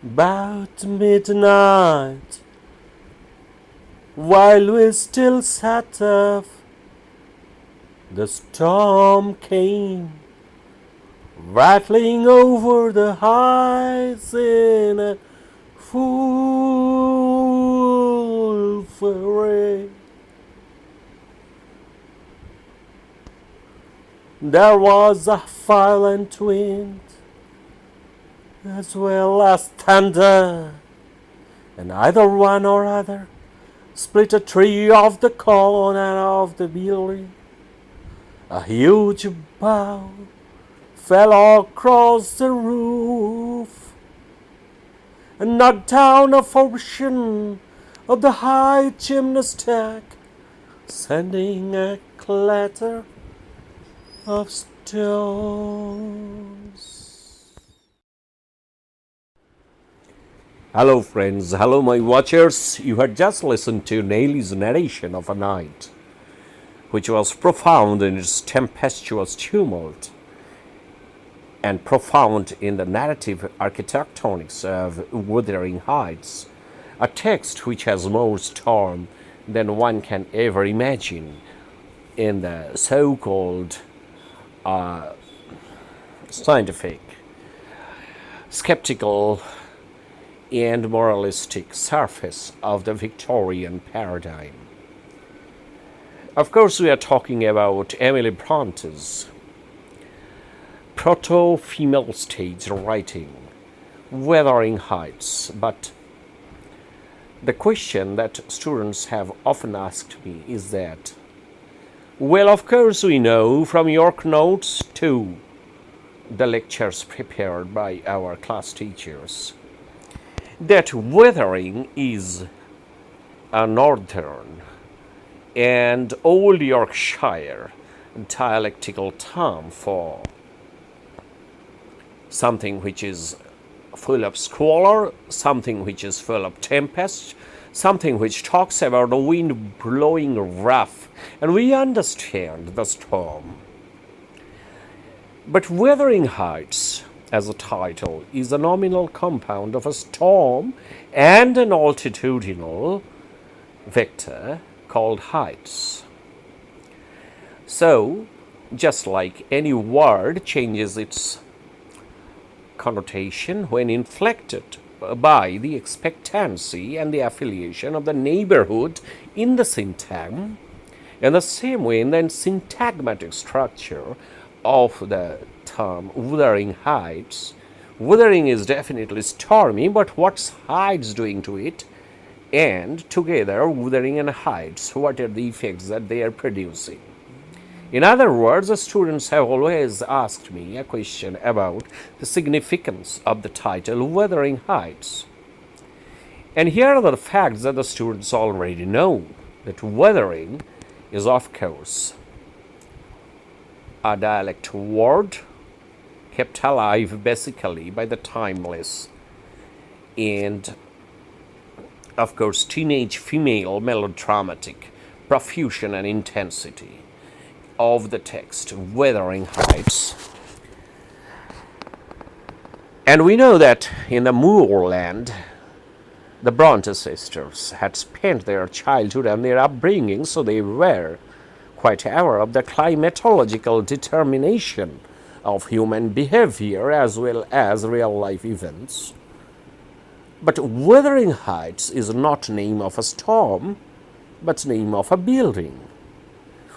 About midnight, while we still sat up, the storm came, rattling over the heights in a full fury. There was a violent wind, as well as thunder, and either one or other split a tree off the corner of the building. A huge bough fell across the roof and knocked down a portion of the high chimney stack, sending a clatter of stones. Hello friends, hello my watchers. You had just listened to Nelly's narration of a night, which was profound in its tempestuous tumult and profound in the narrative architectonics of Wuthering Heights, a text which has more storm than one can ever imagine in the so-called scientific, skeptical, and moralistic surface of the Victorian paradigm. Of course, we are talking about Emily Bronte's proto-female stage writing, Wuthering Heights. But the question that students have often asked me is that, well, of course we know from York notes to the lectures prepared by our class teachers that wuthering is a northern and old Yorkshire dialectical term for something which is full of squalor, something which is full of tempest, something which talks about the wind blowing rough, and we understand the storm. But Wuthering Heights, as a title, is a nominal compound of a storm and an altitudinal vector called heights. So, just like any word changes its connotation when inflected by the expectancy and the affiliation of the neighborhood in the syntagm, in the same way in the syntagmatic structure of the term Wuthering Heights, wuthering is definitely stormy, but what's heights doing to it? And together, wuthering and heights, what are the effects that they are producing? In other words, the students have always asked me a question about the significance of the title Wuthering Heights. And here are the facts that the students already know, that wuthering is, of course, a dialect word kept alive basically by the timeless and, of course, teenage female melodramatic profusion and intensity of the text Wuthering Heights. And we know that in the moorland, the Bronte sisters had spent their childhood and their upbringing, so they were quite aware of the climatological determination of human behavior as well as real-life events. But Wuthering Heights is not name of a storm, but name of a building.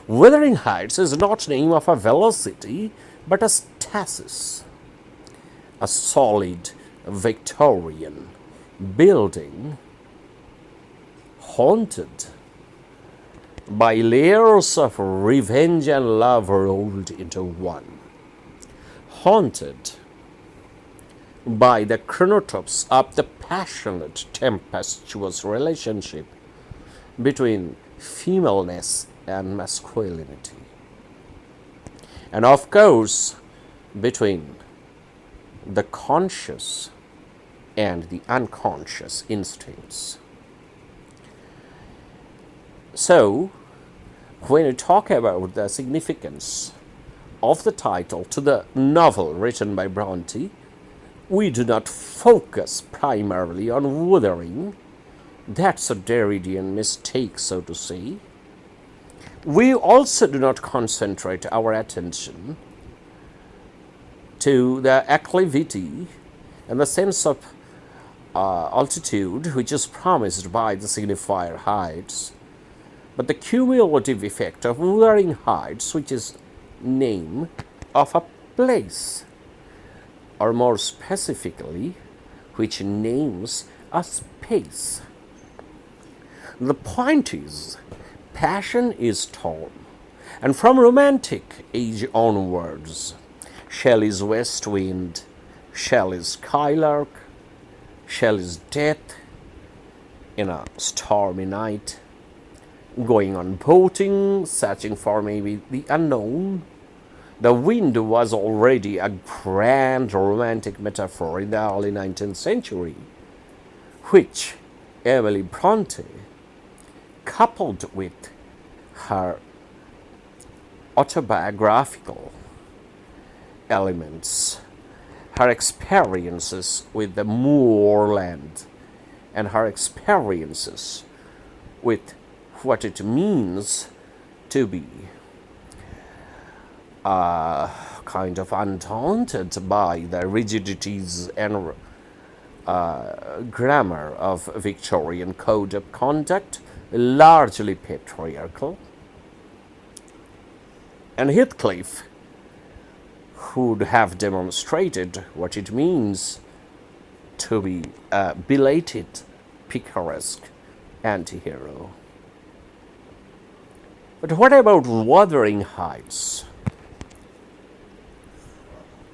Wuthering Heights is not name of a velocity, but a stasis, a solid Victorian building haunted by layers of revenge and love rolled into one, haunted by the chronotypes of the passionate, tempestuous relationship between femaleness and masculinity, and of course between the conscious and the unconscious instincts. So, when you talk about the significance of the title to the novel written by Bronte, we do not focus primarily on wuthering. That's a Derridian mistake, so to say. We also do not concentrate our attention to the acclivity and the sense of altitude which is promised by the signifier heights, but the cumulative effect of Wuthering Heights, which is name of a place, or more specifically, which names a space. The point is, passion is storm, and from Romantic age onwards, Shelley's West Wind, Shelley's Skylark, Shelley's Death in a stormy night, going on boating, searching for maybe the unknown. The wind was already a grand romantic metaphor in the early 19th century, which Emily Bronte, coupled with her autobiographical elements, her experiences with the moorland, and her experiences with what it means to be kind of undaunted by the rigidities and grammar of Victorian code of conduct, largely patriarchal. And Heathcliff would have demonstrated what it means to be a belated, picaresque anti-hero. But what about Wuthering Heights?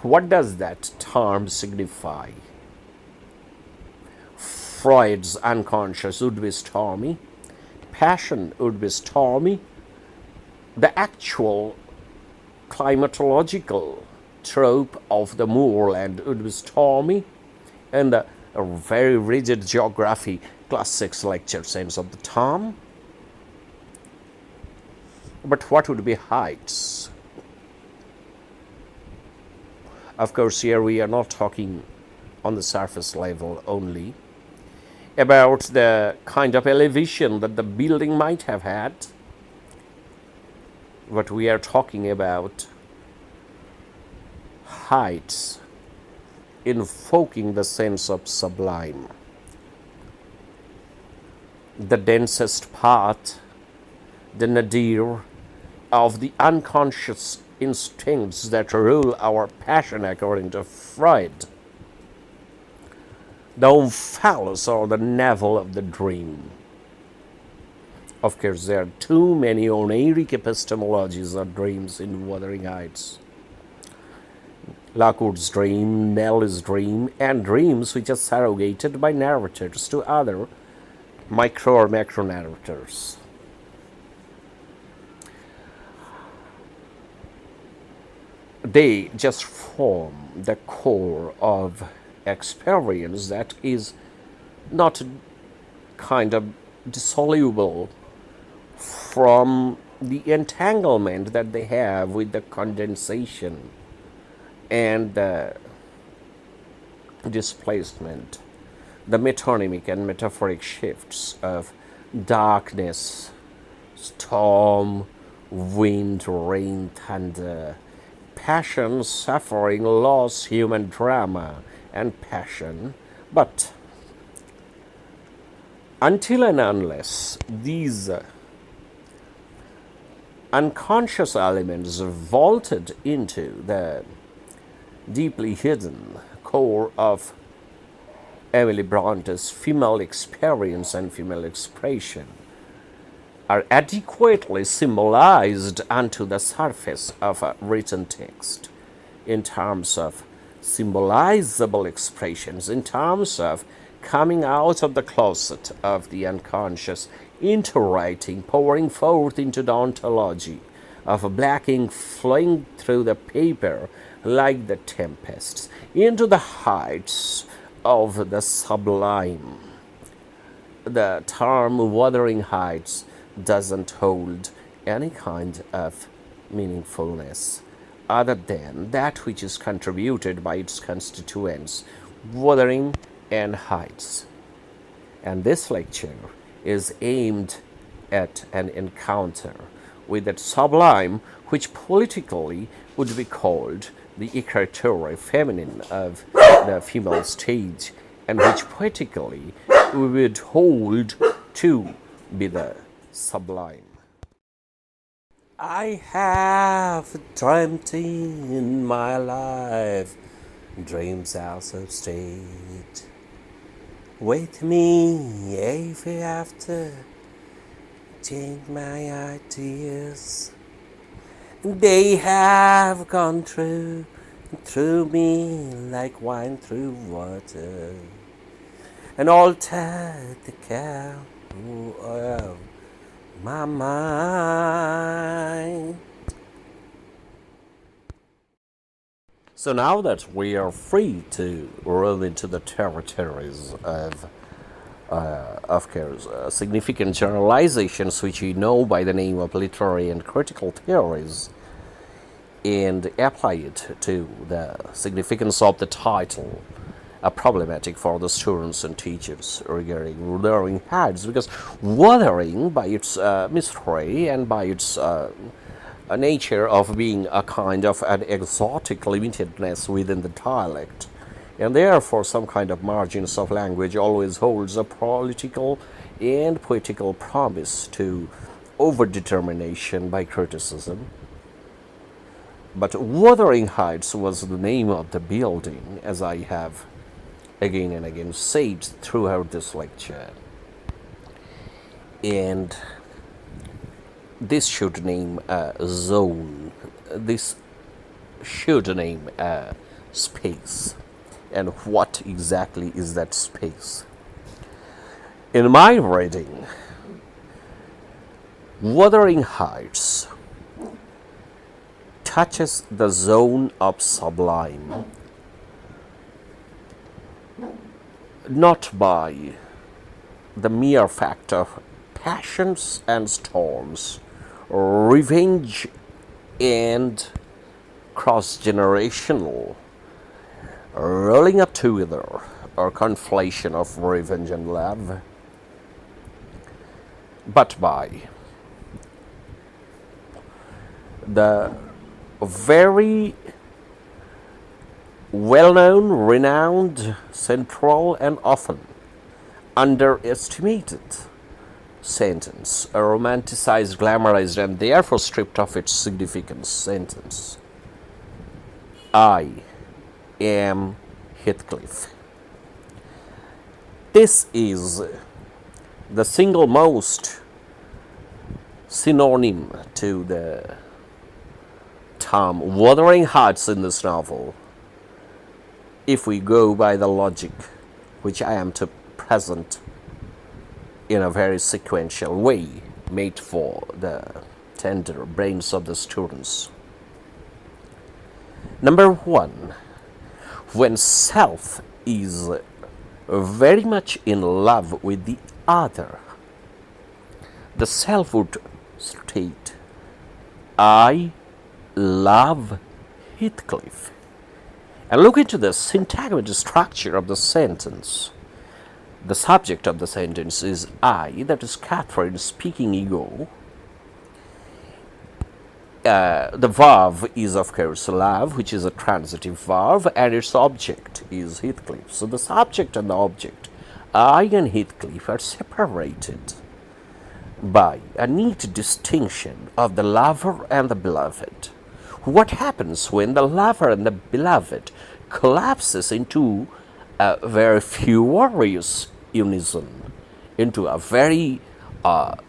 What does that term signify? Freud's unconscious would be stormy. Passion would be stormy. The actual climatological trope of the moorland would be stormy. And the very rigid geography, class 6 lecture sense of the term. But what would be heights? Of course, here we are not talking on the surface level only about the kind of elevation that the building might have had, but we are talking about heights invoking the sense of sublime. The densest part, the nadir of the unconscious instincts that rule our passion, according to Freud. The omphalos, or the navel of the dream. Of course, there are too many oniric epistemologies of dreams in Wuthering Heights. Lockwood's dream, Nell's dream, and dreams which are surrogated by narrators to other micro or macro narrators. They just form the core of experience that is not kind of dissoluble from the entanglement that they have with the condensation and the displacement, the metonymic and metaphoric shifts of darkness, storm, wind, rain, thunder, passion, suffering, loss, human drama, and passion. But until and unless these unconscious elements vaulted into the deeply hidden core of Emily Bronte's female experience and female expression, are adequately symbolized onto the surface of a written text in terms of symbolizable expressions, in terms of coming out of the closet of the unconscious into writing, pouring forth into the ontology of black ink flowing through the paper like the tempests, into the heights of the sublime. The term Wuthering Heights doesn't hold any kind of meaningfulness other than that which is contributed by its constituents, Wuthering Heights. And this lecture is aimed at an encounter with that sublime which politically would be called the écriture feminine of the female stage, and which poetically we would hold to be the sublime. I have dreamt in my life dreams out of state. With me, ever after, change my ideas. They have gone through me like wine through water, and altered the cow of my mind. So now that we are free to roll into the territories of course, significant generalizations which we know by the name of literary and critical theories, and apply it to the significance of the title, problematic for the students and teachers regarding Wuthering Heights, because wuthering, by its mystery and by its nature of being a kind of an exotic limitedness within the dialect, and therefore some kind of margins of language, always holds a political and poetical promise to overdetermination by criticism. But Wuthering Heights was the name of the building, as I have again and again said throughout this lecture. And this should name a zone, this should name a space. And what exactly is that space? In my reading, Wuthering Heights touches the zone of sublime, not by the mere fact of passions and storms, revenge and cross-generational rolling up together, or conflation of revenge and love, but by the very well-known, renowned, central, and often underestimated sentence, a romanticized, glamorized, and therefore stripped of its significance sentence. I am Heathcliff. This is the single most synonym to the term Wuthering Heights in this novel, if we go by the logic which I am to present in a very sequential way, made for the tender brains of the students. Number one, when self is very much in love with the other, the self would state, I love Heathcliff. And look into the syntagmatic structure of the sentence. The subject of the sentence is I, that is Catherine speaking ego. The verb is, of course, love, which is a transitive verb, and its object is Heathcliff. So the subject and the object, I and Heathcliff, are separated by a neat distinction of the lover and the beloved. What happens when the lover and the beloved collapses into a very furious unison, into a very, tertium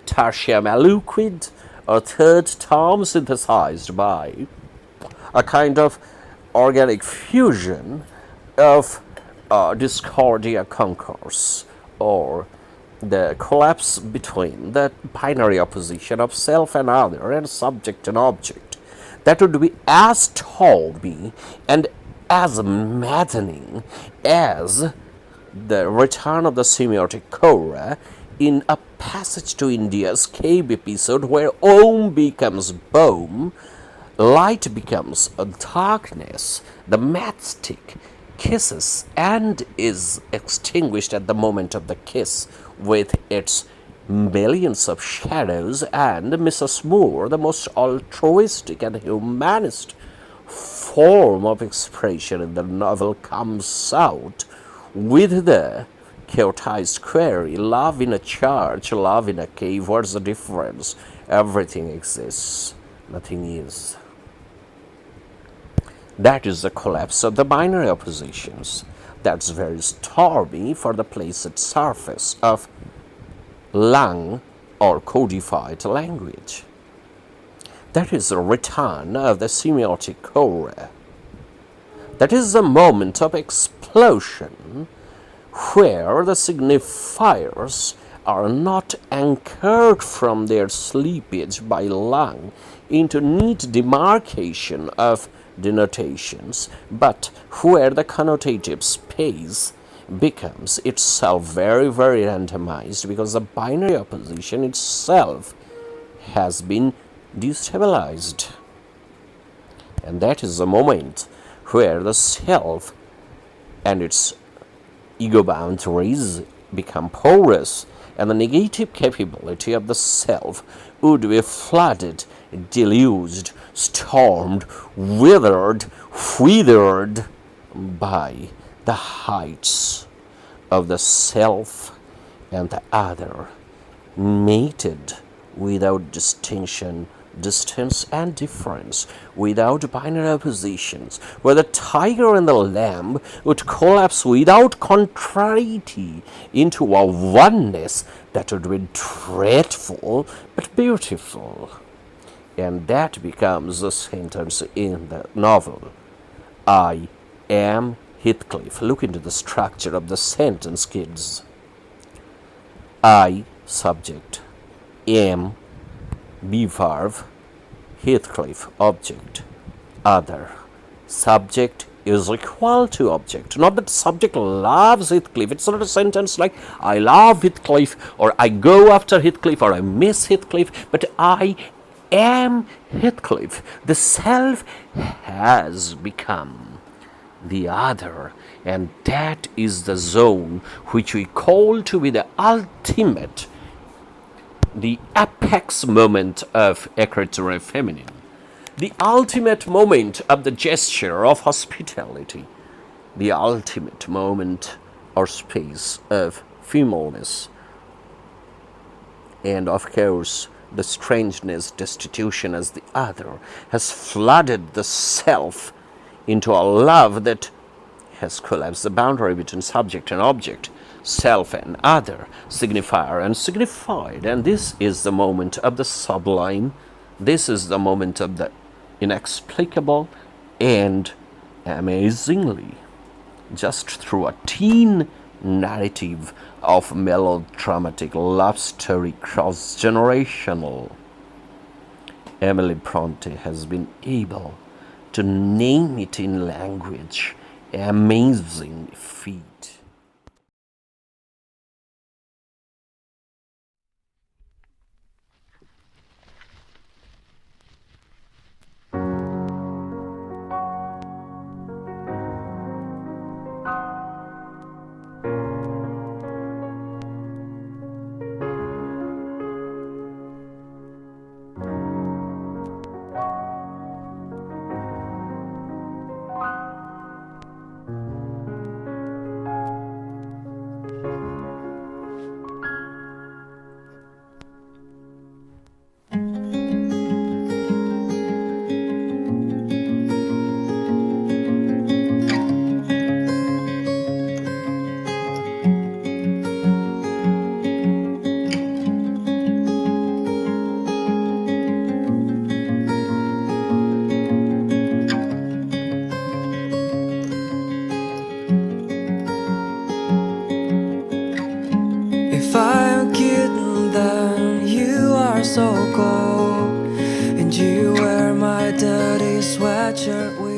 aliquid, or third term synthesized by a kind of organic fusion of discordia concourse, or the collapse between the binary opposition of self and other and subject and object, that would be as stormy and as maddening as the return of the semiotic Cora in A Passage to India's cave episode, where Om becomes Boom, light becomes darkness, the matchstick kisses and is extinguished at the moment of the kiss with its millions of shadows, and Mrs. Moore, the most altruistic and humanist form of expression in the novel, comes out with the chaotized query, love in a church, love in a cave, what's the difference? Everything exists, nothing is. That is the collapse of the binary oppositions. That's very stormy for the placid surface of lung or codified language. That is the return of the semiotic core. That is the moment of explosion where the signifiers are not anchored from their sleepage by lung into neat demarcation of denotations, but where the connotative space becomes itself very, very randomized because the binary opposition itself has been destabilized. And that is the moment where the self and its ego boundaries become porous, and the negative capability of the self would be flooded, deluged, stormed, withered by the heights of the self and the other, mated without distinction, distance, and difference, without binary oppositions, where the tiger and the lamb would collapse without contrariety into a oneness that would be dreadful but beautiful. And that becomes the sentence in the novel. I am Heathcliff. Look into the structure of the sentence, kids. I, subject, am, be verb, Heathcliff, object, other. Subject is equal to object. Not that subject loves Heathcliff. It's not a sentence like I love Heathcliff, or I go after Heathcliff, or I miss Heathcliff, but I am Heathcliff. The self has become the other, and that is the zone which we call to be the ultimate, the apex moment of écriture feminine, the ultimate moment of the gesture of hospitality, the ultimate moment or space of femaleness, and of course the strangeness, destitution as the other, has flooded the self into a love that has collapsed the boundary between subject and object, self and other, signifier and signified. And this is the moment of the sublime. This is the moment of the inexplicable, and amazingly, just through a teen narrative of melodramatic love story cross-generational, Emily Bronte has been able to name it in language. Amazing feat. If I'm kidding, then you are so cold, and you wear my dirty sweatshirt.